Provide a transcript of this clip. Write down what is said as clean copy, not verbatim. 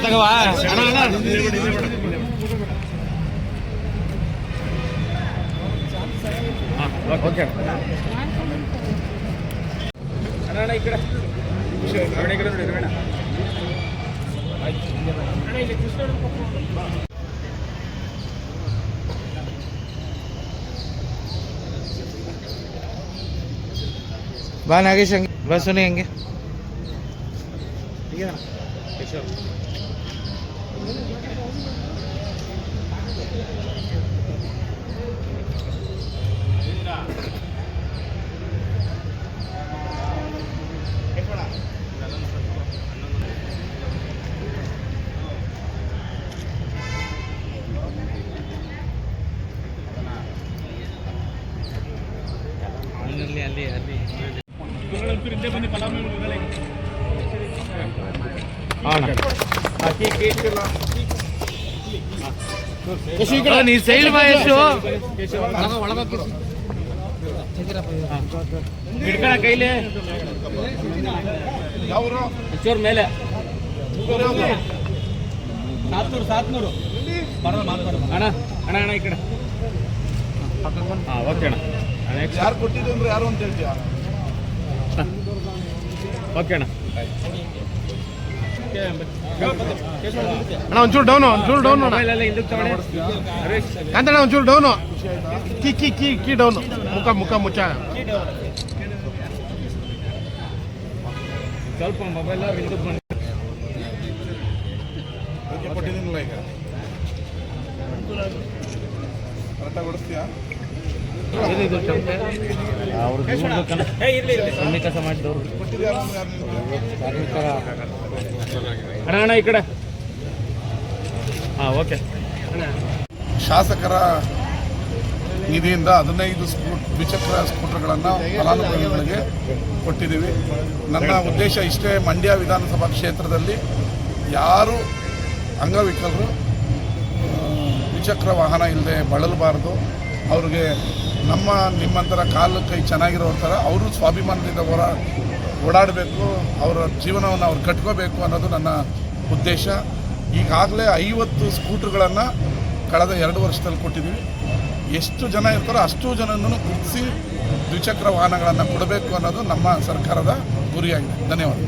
ತಗವಾ okay ಅಣ್ಣ ಈ ಕಡೆ ಬಾ ನಾಗೇಶ್ ಹಂಗೆ ಬಾ ಸುನಿ ಹಂಗೆ ಅಲ್ಲಿ ನೀ ಸೈಡ್ ಬಾ ಎಷ್ಟು ಹಿಡ್ಕಣ ಕೈಲಿ ಚೂರ್ ಮೇಲೆ 700 ಅಣ್ಣ ಅಣ್ಣ ಅಣ್ಣ ಈ ಕಡೆ ಹಾಂ ಓಕೆ ಅಣ್ಣ ಯಾರು ಕೊಟ್ಟಿದ್ದು ಅಂದ್ರೆ ಯಾರು ಅಂತ ಹೇಳ್ತೀಯ ಓಕೆ ಅಣ್ಣ ಅಣ್ಣ ಒಂಚೂರು ಡೌನು ಕಾಂತಣ್ಣ ಒಂಚೂರು ಡೌನು ಕೀ ಡೌನು ಮುಖ ಮುಚ್ಚ ಸ್ವಲ್ಪ ಮೊಬೈಲ್ ಹಿಂದಕ್ಕೆ ಬಂದು ಕೊಟ್ಟಿದ್ದೀನಿಲ್ಲ ಈಗ ಕರೆಕ್ಟಾಗಿ ಕೊಡಿಸ್ತೀಯಾ ಕೆಲಸ ಮಾಡಿದವರು ಅಣ್ಣ ಈ ಕಡೆ ಹಾಂ ಓಕೆ ಶಾಸಕರ ನಿಧಿಯಿಂದ 15 ದ್ವಿಚಕ್ರ ಸ್ಕೂಟರ್ಗಳನ್ನು ಫಲಾನುಭವಿಗಳಿಗೆ ಕೊಟ್ಟಿದ್ದೀವಿ. ನನ್ನ ಉದ್ದೇಶ ಇಷ್ಟೇ, ಮಂಡ್ಯ ವಿಧಾನಸಭಾ ಕ್ಷೇತ್ರದಲ್ಲಿ ಯಾರು ಅಂಗವಿಕಲರು ದ್ವಿಚಕ್ರ ವಾಹನ ಇಲ್ಲದೆ ಬಳಲಬಾರ್ದು. ಅವ್ರಿಗೆ ನಿಮ್ಮಂಥರ ಕಾಲು ಕೈ ಚೆನ್ನಾಗಿರೋ ಥರ ಅವರು ಸ್ವಾಭಿಮಾನದಿಂದ ಓಡಾಡಬೇಕು, ಅವರ ಜೀವನವನ್ನು ಅವ್ರು ಕಟ್ಕೋಬೇಕು ಅನ್ನೋದು ನನ್ನ ಉದ್ದೇಶ. ಈಗಾಗಲೇ 50 ಸ್ಕೂಟ್ರ್ಗಳನ್ನು ಕಳೆದ 2 ವರ್ಷದಲ್ಲಿ ಕೊಟ್ಟಿದ್ದೀವಿ. ಎಷ್ಟು ಜನ ಇರ್ತಾರೋ ಅಷ್ಟು ಜನನೂ ಗುರುತಿಸಿ ದ್ವಿಚಕ್ರ ವಾಹನಗಳನ್ನು ಕೊಡಬೇಕು ಅನ್ನೋದು ನಮ್ಮ ಸರ್ಕಾರದ ಗುರಿಯಾಗಿದೆ. ಧನ್ಯವಾದ.